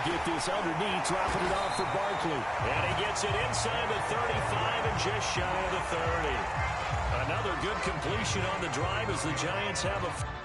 They'll get this underneath, dropping it off for Barkley. And he gets it inside the 35 and just shy of the 30. Another good completion on the drive as the Giants have a...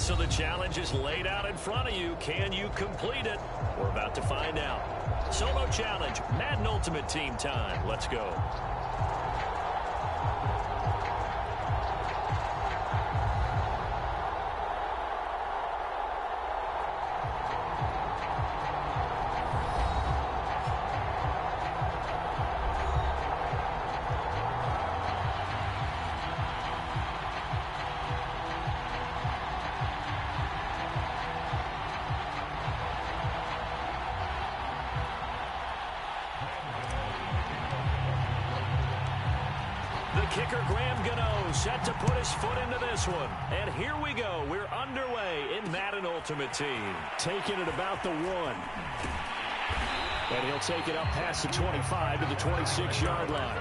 so the challenge is laid out in front of you. Can you complete it? We're about to find out. Solo challenge, Madden Ultimate Team time. Let's go. Kicker Graham Gano set to put his foot into this one. And here we go. We're underway in Madden Ultimate Team. Taking it about the 1. And he'll take it up past the 25 to the 26-yard line.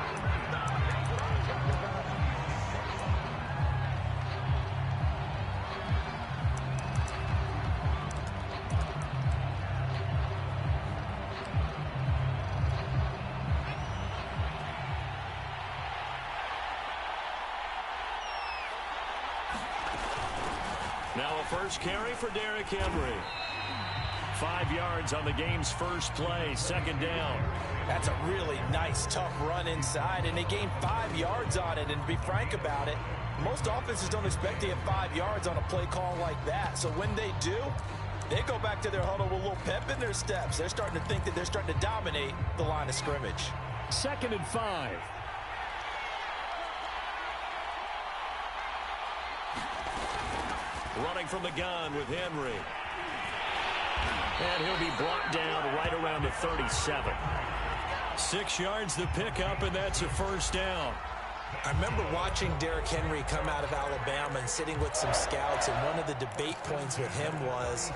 Now a first carry for Derrick Henry. 5 yards on the game's first play, second down. That's a really nice, tough run inside, and they gained 5 yards on it. And to be frank about it, most offenses don't expect to get 5 yards on a play call like that. So when they do, they go back to their huddle with a little pep in their steps. They're starting to think that they're starting to dominate the line of scrimmage. 2nd and 5. Running from the gun with Henry. And he'll be brought down right around the 37. 6 yards the pickup, and that's a first down. I remember watching Derrick Henry come out of Alabama and sitting with some scouts, and one of the debate points with him was,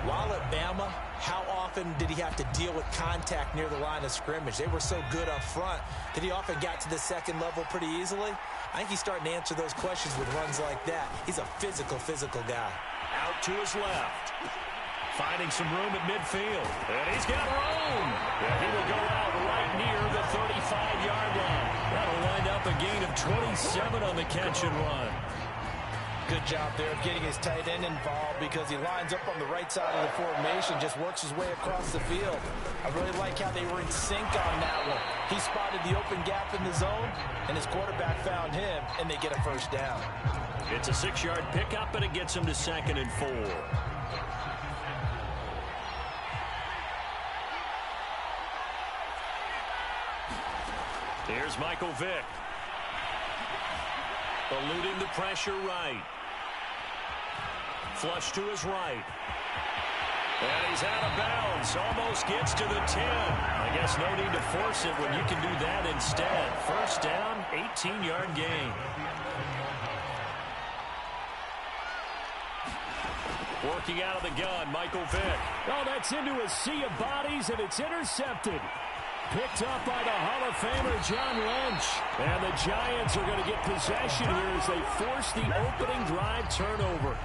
while at Bama, how often did he have to deal with contact near the line of scrimmage? They were so good up front that he often got to the second level pretty easily. I think he's starting to answer those questions with runs like that. He's a physical guy. Out to his left. Finding some room at midfield. And he's got room. And he will go out right near the 35-yard line. That'll wind up a gain of 27 on the catch and run. Good job there of getting his tight end involved because he lines up on the right side of the formation, just works his way across the field. I really like how they were in sync on that one. He spotted the open gap in the zone, and his quarterback found him, and they get a first down. It's a 6-yard pickup, and it gets him to 2nd and 4. Here's Michael Vick. Eluding the pressure right. Flush to his right. And he's out of bounds. Almost gets to the 10. I guess no need to force it when you can do that instead. First down, 18-yard gain. Working out of the gun, Michael Vick. Oh, that's into a sea of bodies, and it's intercepted. Picked up by the Hall of Famer, John Lynch. And the Giants are going to get possession here as they force the opening drive turnover.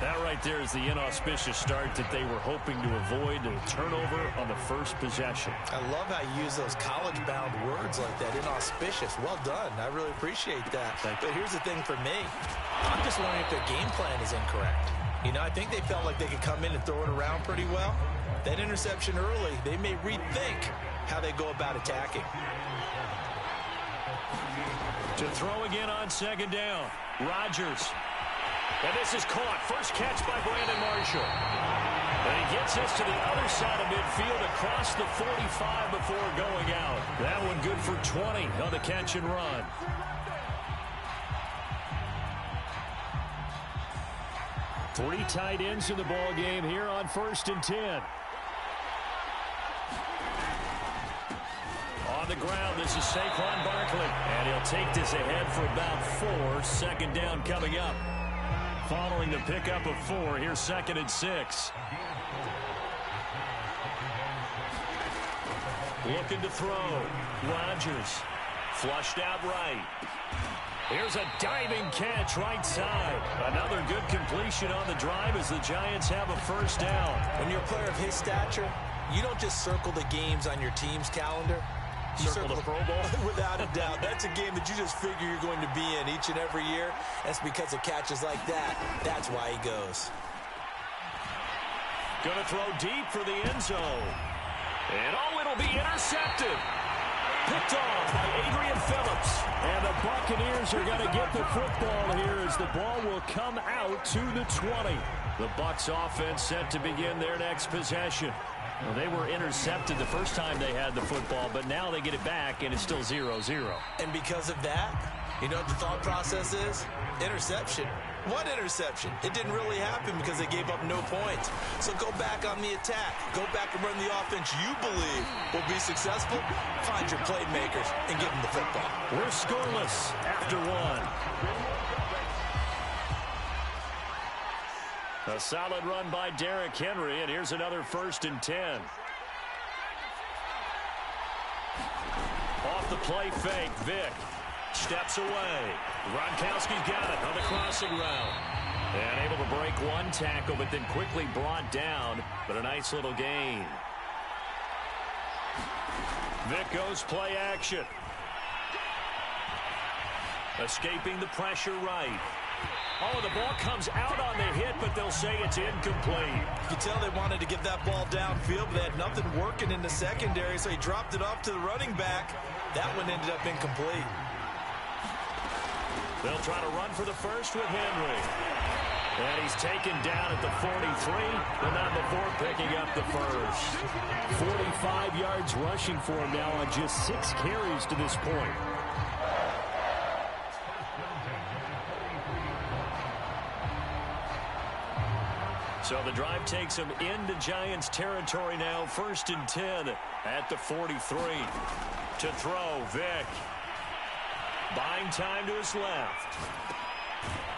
That right there is the inauspicious start that they were hoping to avoid, a turnover on the first possession. I love how you use those college-bound words like that, inauspicious. Well done. I really appreciate that. But here's the thing for me. I'm just wondering if their game plan is incorrect. You know, I think they felt like they could come in and throw it around pretty well. That interception early, they may rethink how they go about attacking. To throw again on 2nd down. Rodgers. And this is caught. First catch by Brandon Marshall. And he gets this to the other side of midfield across the 45 before going out. That one good for 20 on the catch and run. Three tight ends in the ball game here on 1st and 10. On the ground, this is Saquon Barkley. And he'll take this ahead for about 4. Second down coming up. Following the pickup of 4, here's 2nd and 6. Looking to throw. Rodgers. Flushed out right. Here's a diving catch right side. Another good completion on the drive as the Giants have a first down. When you're a player of his stature, you don't just circle the games on your team's calendar. Circle the Pro Bowl? Without a doubt. That's a game that you just figure you're going to be in each and every year. That's because of catches like that. That's why he goes. Going to throw deep for the end zone. And it'll be intercepted. Picked off by Adrian Phillips. And the Buccaneers are going to get the football here as the ball will come out to the 20. The Bucs offense set to begin their next possession. Well, they were intercepted the first time they had the football, but now they get it back, and it's still 0-0. And because of that, you know what the thought process is? Interception. What interception? It didn't really happen because they gave up no points. So go back on the attack. Go back and run the offense you believe will be successful. Find your playmakers and give them the football. We're scoreless after one. A solid run by Derrick Henry, and here's another 1st and 10. Off the play fake, Vick steps away. Gronkowski's got it on the crossing route. And able to break one tackle, but then quickly brought down. But a nice little gain. Vick goes play action. Escaping the pressure right. Oh, the ball comes out on the hit, but they'll say it's incomplete. You can tell they wanted to get that ball downfield, but they had nothing working in the secondary, so he dropped it off to the running back. That one ended up incomplete. They'll try to run for the first with Henry. And he's taken down at the 43, but not before picking up the first. 45 yards rushing for him now on just 6 carries to this point. So the drive takes him into Giants territory now. 1st and 10 at the 43. To throw, Vick. Buying time to his left.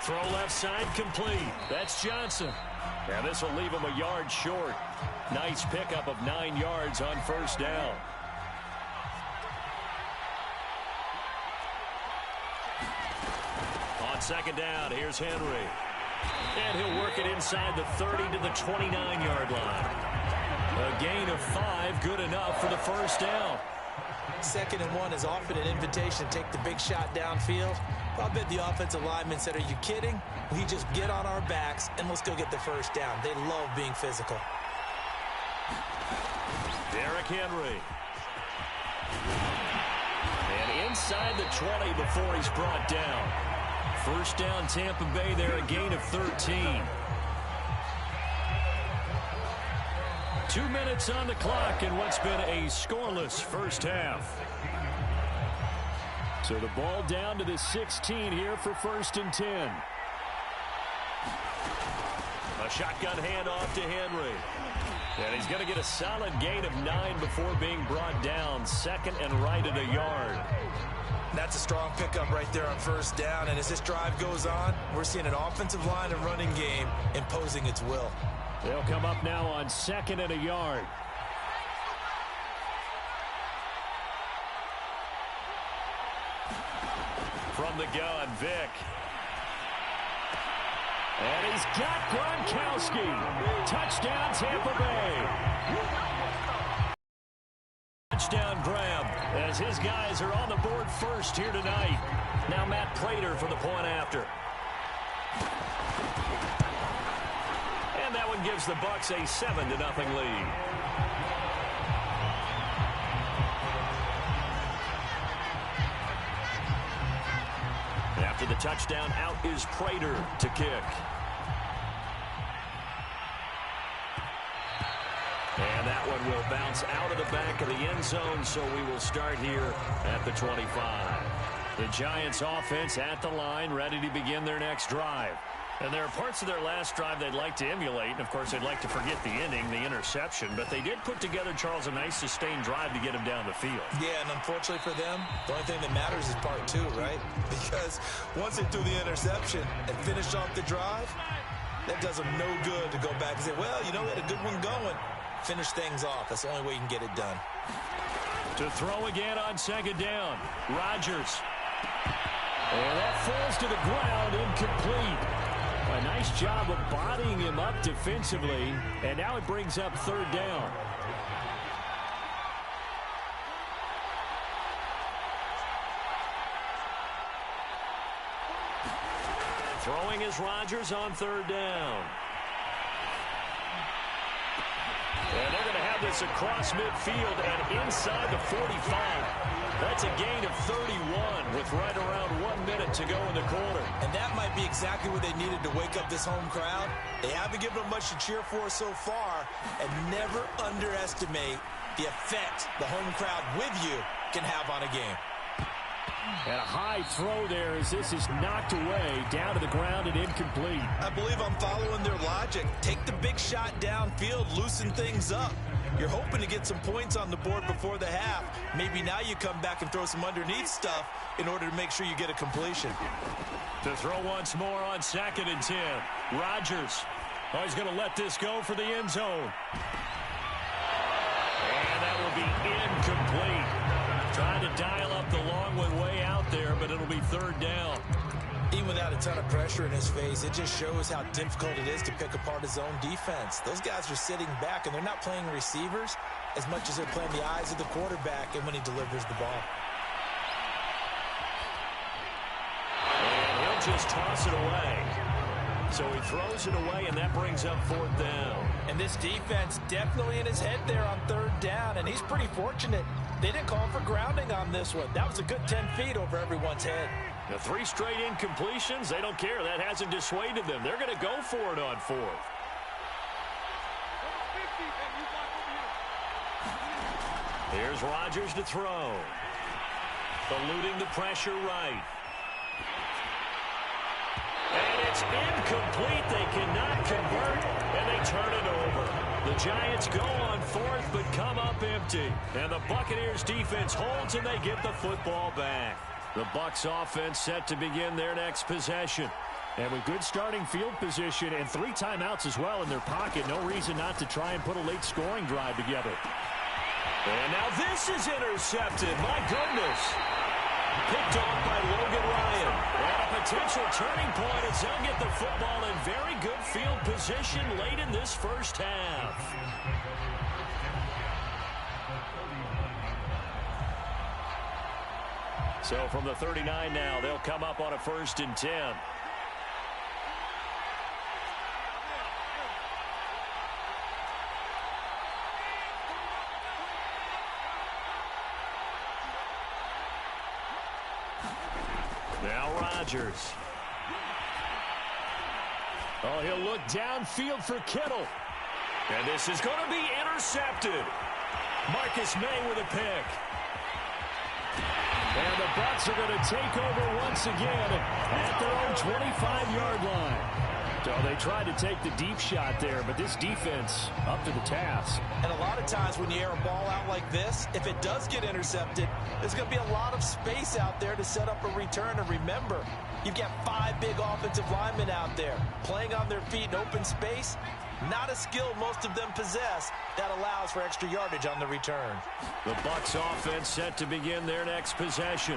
Throw left side complete. That's Johnson. And this will leave him a yard short. Nice pickup of 9 yards on 1st down. On 2nd down, here's Henry. And he'll work it inside the 30 to the 29-yard line. A gain of 5, good enough for the 1st down. 2nd and 1 is often an invitation to take the big shot downfield. I bet the offensive lineman said, are you kidding? We just get on our backs and let's go get the 1st down. They love being physical. Derrick Henry. And inside the 20 before he's brought down. 1st down, Tampa Bay there, a gain of 13. 2 minutes on the clock in what's been a scoreless 1st half. So the ball down to the 16 here for 1st and 10. A shotgun handoff to Henry. And he's going to get a solid gain of 9 before being brought down. 2nd and right at a yard. That's a strong pickup right there on 1st down. And as this drive goes on, we're seeing an offensive line and running game imposing its will. They'll come up now on 2nd and a yard. From the gun, Vick. And he's got Gronkowski. Touchdown, Tampa Bay. Touchdown grab as his guys are on the board first here tonight. Now Matt Prater for the point after. And that one gives the Bucs a 7-0 lead. After the touchdown, out is Prater to kick. And that one will bounce out of the back of the end zone, so we will start here at the 25. The Giants offense at the line, ready to begin their next drive. And there are parts of their last drive they'd like to emulate. And, of course, they'd like to forget the inning, the interception. But they did put together, Charles, a nice sustained drive to get him down the field. Yeah, and unfortunately for them, the only thing that matters is part 2, right? Because once they threw the interception and finished off the drive, that does them no good to go back and say, well, you know, we had a good one going. Finish things off. That's the only way you can get it done. To throw again on 2nd down. Rodgers. And that falls to the ground, incomplete. A nice job of bodying him up defensively, and now it brings up 3rd down. Throwing is Rodgers on third down. And they're going to have this across midfield and inside the 45. That's a gain of 31 with right around 1 minute to go in the quarter. And that might be exactly what they needed to wake up this home crowd. They haven't given them much to cheer for so far, and never underestimate the effect the home crowd with you can have on a game. And a high throw there as this is knocked away, down to the ground and incomplete. I believe I'm following their logic. Take the big shot downfield, loosen things up. You're hoping to get some points on the board before the half. Maybe now you come back and throw some underneath stuff in order to make sure you get a completion. To throw once more on 2nd and 10. Rodgers. Oh, he's going to let this go for the end zone. And that will be incomplete. Trying to dial up the long one way out there, but it'll be third down. Even without a ton of pressure in his face, it just shows how difficult it is to pick apart his own defense. Those guys are sitting back, and they're not playing receivers as much as they're playing the eyes of the quarterback and when he delivers the ball. And he'll just toss it away. So he throws it away, and that brings up 4th down. And this defense definitely in his head there on 3rd down, and he's pretty fortunate. They didn't call for grounding on this one. That was a good 10 feet over everyone's head. The 3 straight incompletions, they don't care. That hasn't dissuaded them. They're going to go for it on 4th. Here's Rodgers to throw. Eluding the pressure right. And it's incomplete. They cannot convert, and they turn it over. The Giants go on 4th, but come up empty. And the Buccaneers defense holds, and they get the football back. The Bucs offense set to begin their next possession. And with good starting field position and 3 timeouts as well in their pocket, no reason not to try and put a late scoring drive together. And now this is intercepted. My goodness. Picked off by Logan Ryan. And a potential turning point as they'll get the football in very good field position late in this first half. So from the 39 now, they'll come up on a 1st and 10. Now Rodgers. Oh, he'll look downfield for Kittle. And this is going to be intercepted. Marcus May with a pick. And the Bucs are going to take over once again at their own 25-yard line. So they tried to take the deep shot there, but this defense up to the task. And a lot of times when you air a ball out like this, if it does get intercepted, there's going to be a lot of space out there to set up a return. And remember, you've got 5 big offensive linemen out there playing on their feet in open space. Not a skill most of them possess that allows for extra yardage on the return. The Bucs offense set to begin their next possession.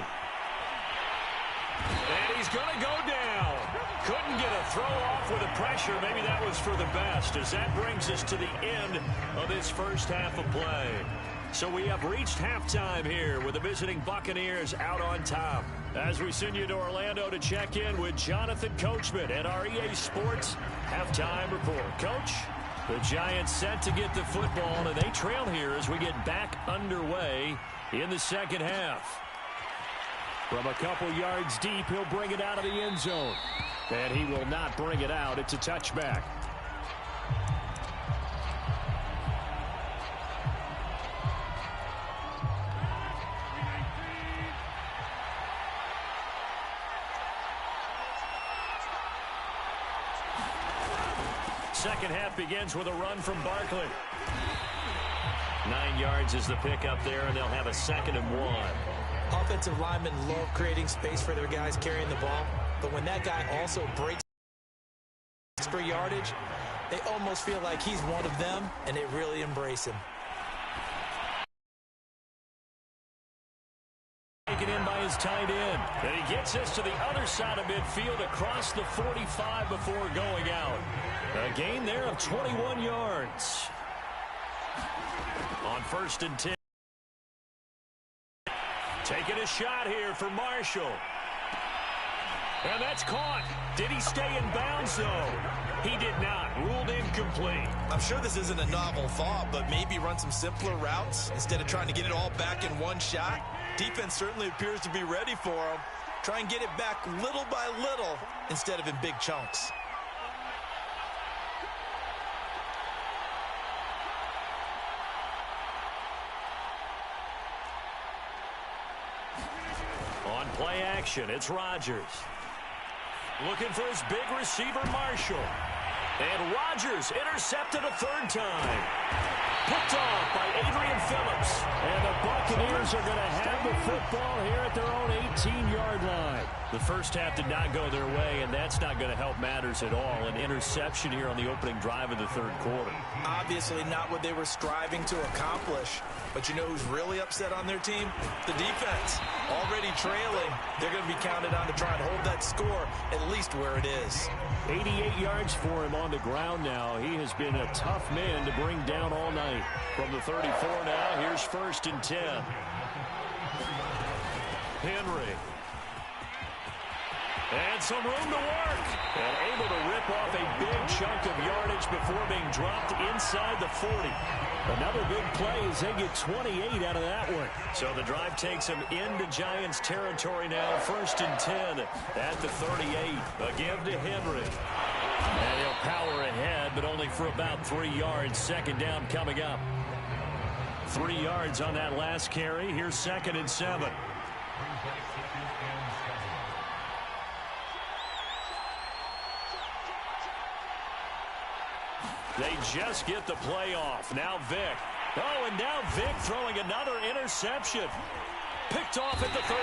And he's going to go down. Couldn't get a throw off with the pressure. Maybe that was for the best, as that brings us to the end of this first half of play. So we have reached halftime here with the visiting Buccaneers out on top. As we send you to Orlando to check in with Jonathan Coachman at our EA Sports halftime report. Coach, the Giants set to get the football, and they trail here as we get back underway in the second half. From a couple yards deep, he'll bring it out of the end zone. And he will not bring it out. It's a touchback. Second half begins with a run from Barkley. 9 yards is the pick up there, and they'll have a 2nd and 1. Offensive linemen love creating space for their guys carrying the ball, but when that guy also breaks for yardage, they almost feel like he's one of them, and they really embrace him. Taken in by his tight end. And he gets us to the other side of midfield across the 45 before going out. A gain there of 21 yards. On 1st and 10. Taking a shot here for Marshall. And that's caught. Did he stay in bounds, though? He did not. Ruled incomplete. I'm sure this isn't a novel thought, but maybe run some simpler routes instead of trying to get it all back in one shot. Defense certainly appears to be ready for him. Try and get it back little by little instead of in big chunks. On play action, it's Rodgers. Looking for his big receiver, Marshall. And Rodgers intercepted a third time. Picked off by Adrian Phillips. And the Buccaneers are going to have the football here at their own 18-yard line. The first half did not go their way, and that's not going to help matters at all. An interception here on the opening drive of the third quarter. Obviously not what they were striving to accomplish. But you know who's really upset on their team? The defense. Already trailing. They're going to be counted on to try and hold that score at least where it is. 88 yards for him on the ground now. He has been a tough man to bring down all night. From the 34 now, here's 1st and 10. Henry. And some room to work. And able to rip off a big chunk of yardage before being dropped inside the 40. Another big play as they get 28 out of that one. So the drive takes them into Giants territory now. 1st and 10 at the 38. A give to Henry. And he'll power ahead, but only for about 3 yards. 2nd down coming up. 3 yards on that last carry. Here's 2nd and 7. They just get the play off. Now Vick. Oh, and now Vick throwing another interception. Picked off at the 39.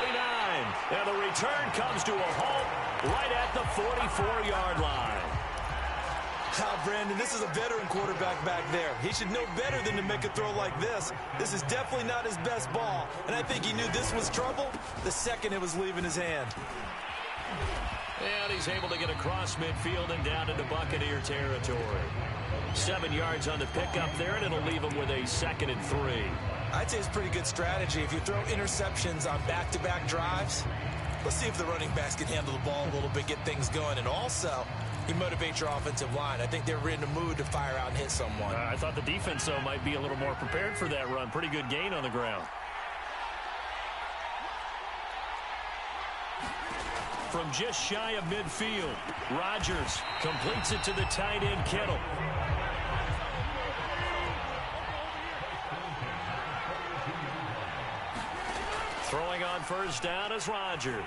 And the return comes to a halt right at the 44-yard line. Brandon, this is a veteran quarterback back there. He should know better than to make a throw like this. This is definitely not his best ball. And I think he knew this was trouble the second it was leaving his hand. And he's able to get across midfield and down into Buccaneer territory. 7 yards on the pickup there, and it'll leave him with a 2nd and 3. I'd say it's pretty good strategy. If you throw interceptions on back-to-back drives, let's see if the running backs can handle the ball a little bit, get things going. And also, you motivate your offensive line. I think they're in the mood to fire out and hit someone. I thought the defense, though, might be a little more prepared for that run. Pretty good gain on the ground. From just shy of midfield, Rodgers completes it to the tight end, Kittle. Throwing on 1st down is Rodgers.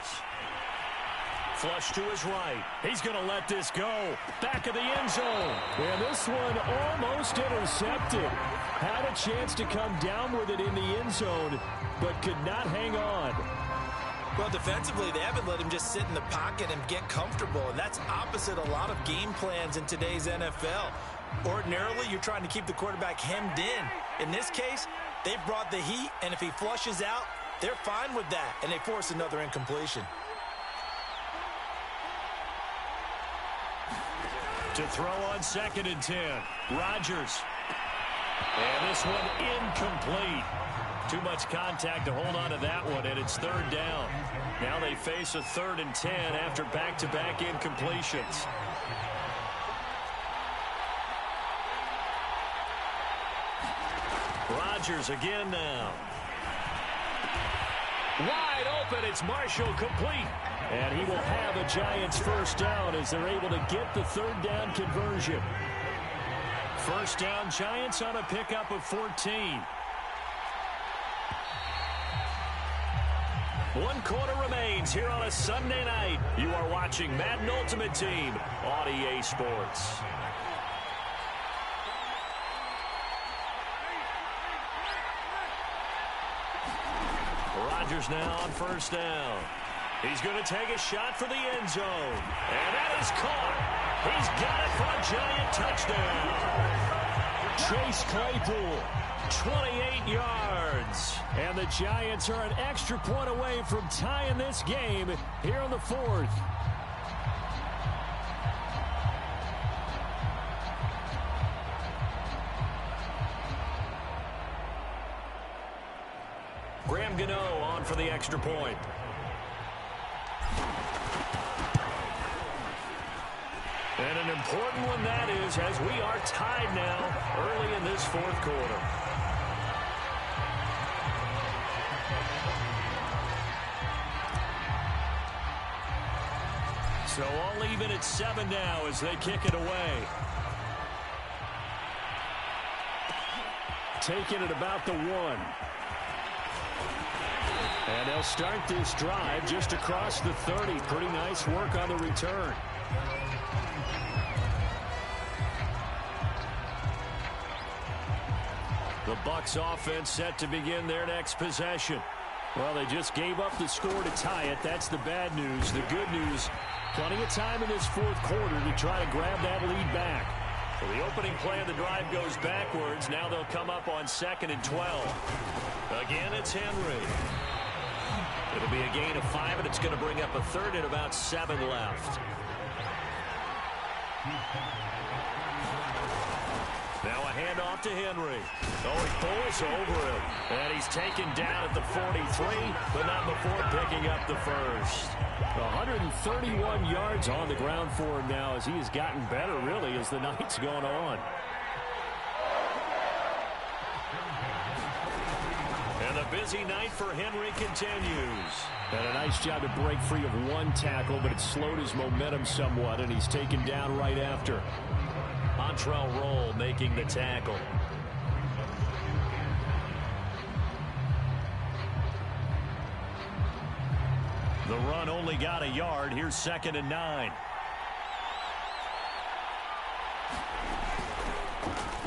Flush to his right. He's going to let this go. Back of the end zone. And this one almost intercepted. Had a chance to come down with it in the end zone, but could not hang on. Well, defensively, they haven't let him just sit in the pocket and get comfortable, and that's opposite a lot of game plans in today's NFL. Ordinarily, you're trying to keep the quarterback hemmed in. In this case, they've brought the heat, and if he flushes out, they're fine with that, and they force another incompletion. To throw on 2nd and 10, Rodgers. And this one incomplete. Too much contact to hold on to that one, and it's 3rd down. Now they face a 3rd and 10 after back-to-back incompletions. Rodgers again now. Wide open, it's Marshall complete. And he will have a Giants 1st down as they're able to get the 3rd down conversion. 1st down Giants on a pickup of 14. 1 quarter remains here on a Sunday night. You are watching Madden Ultimate Team on EA Sports. Rodgers now on 1st down. He's going to take a shot for the end zone. And that is caught. He's got it for a Giant touchdown. Chase Claypool, 28 yards. And the Giants are an extra point away from tying this game here in the 4th. Graham Gano on for the extra point. And an important one that is, as we are tied now early in this fourth quarter. So all even at 7 now as they kick it away. Taking it about the 1. And they'll start this drive just across the 30. Pretty nice work on the return. The Bucs offense set to begin their next possession. Well, they just gave up the score to tie it. That's the bad news. The good news, plenty of time in this fourth quarter to try to grab that lead back. So the opening play of the drive goes backwards. Now they'll come up on 2nd and 12. Again, it's Henry. It'll be a gain of 5, and it's going to bring up a third and about 7 left. Now a handoff to Henry. Oh, he pulls over him. And he's taken down at the 43, but not before picking up the first. 131 yards on the ground for him now as he has gotten better, really, as the night's gone on. And the busy night for Henry continues. And a nice job to break free of one tackle, but it slowed his momentum somewhat, and he's taken down right after. Montrell Roll making the tackle. The run only got a yard. Here's 2nd and 9.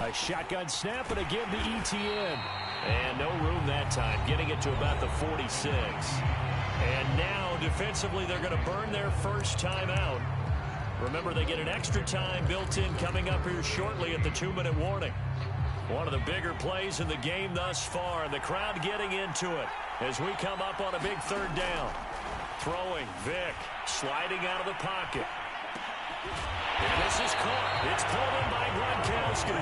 A shotgun snap and again to ETN. And no room that time, getting it to about the 46. And now defensively they're going to burn their first timeout. Remember, they get an extra time built in coming up here shortly at the 2-minute warning. One of the bigger plays in the game thus far, and the crowd getting into it as we come up on a big 3rd down. Throwing, Vick, sliding out of the pocket. And this is caught. It's pulled in by Gronkowski.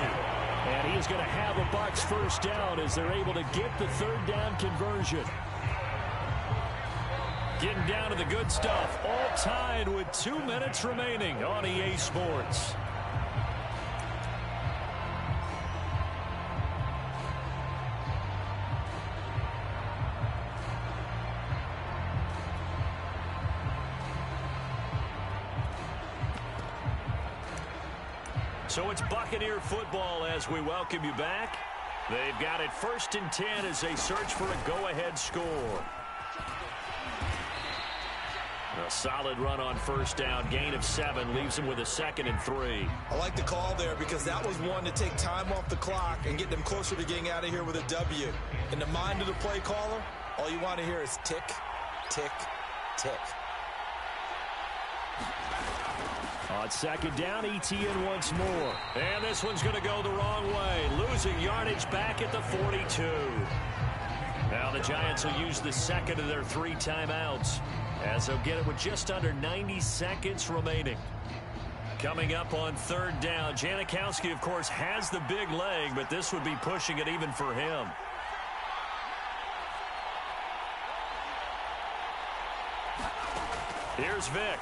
And he is going to have a Bucs first down as they're able to get the 3rd down conversion. Getting down to the good stuff. All tied with 2 minutes remaining on EA Sports. So it's Buccaneer football as we welcome you back. They've got it 1st and 10 as they search for a go-ahead score. A solid run on 1st down. Gain of 7 leaves them with a 2nd and 3. I like the call there because that was one to take time off the clock and get them closer to getting out of here with a W. In the mind of the play caller, all you want to hear is tick, tick, tick. On 2nd down, ETN once more. And this one's going to go the wrong way. Losing yardage back at the 42. Now the Giants will use the 2nd of their 3 timeouts as they'll get it with just under 90 seconds remaining. Coming up on 3rd down, Janikowski, of course, has the big leg, but this would be pushing it even for him. Here's Vick.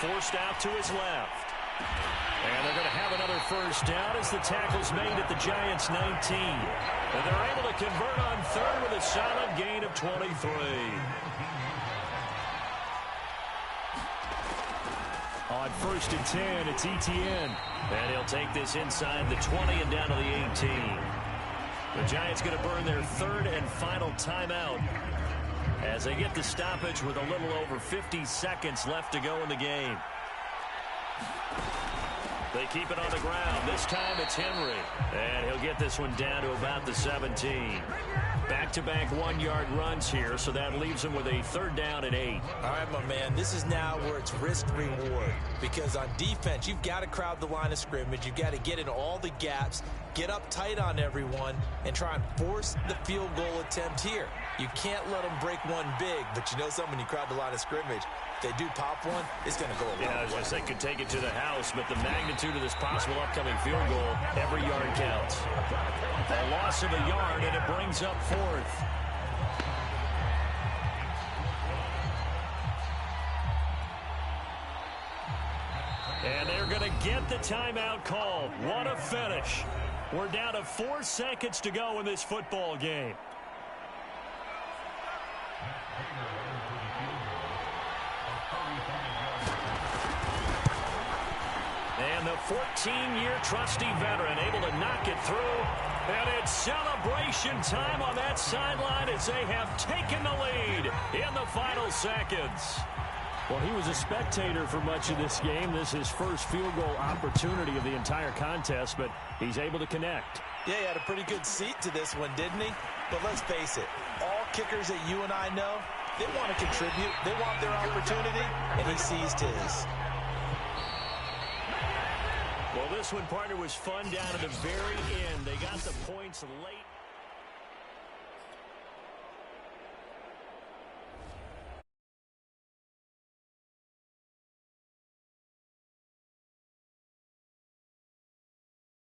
Forced out to his left. And they're going to have another first down as the tackle's made at the Giants' 19. And they're able to convert on 3rd with a solid gain of 23. On 1st and 10, it's ETN. And he'll take this inside the 20 and down to the 18. The Giants going to burn their 3rd and final timeout as they get the stoppage with a little over 50 seconds left to go in the game. They keep it on the ground. This time it's Henry. And he'll get this one down to about the 17. Back-to-back 1-yard runs here, so that leaves him with a 3rd down and 8. All right, my man, this is now where it's risk-reward. Because on defense, you've got to crowd the line of scrimmage. You've got to get in all the gaps, get up tight on everyone, and try and force the field goal attempt here. You can't let them break one big, but you know something, when you crowd the line of scrimmage, if they do pop one, it's going to go a long way. I was going to say could take it to the house, but the magnitude of this possible upcoming field goal, every yard counts. A loss of a yard, and it brings up 4th. And they're going to get the timeout called. What a finish. We're down to 4 seconds to go in this football game. And the 14-year trusty veteran able to knock it through. And it's celebration time on that sideline as they have taken the lead in the final seconds. Well, he was a spectator for much of this game. This is his first field goal opportunity of the entire contest, but he's able to connect. Yeah, he had a pretty good seat to this one, didn't he? But let's face it, all kickers that you and I know, they want to contribute. They want their opportunity, and he seized his. Well, this one, partner, was fun down at the very end. They got the points late.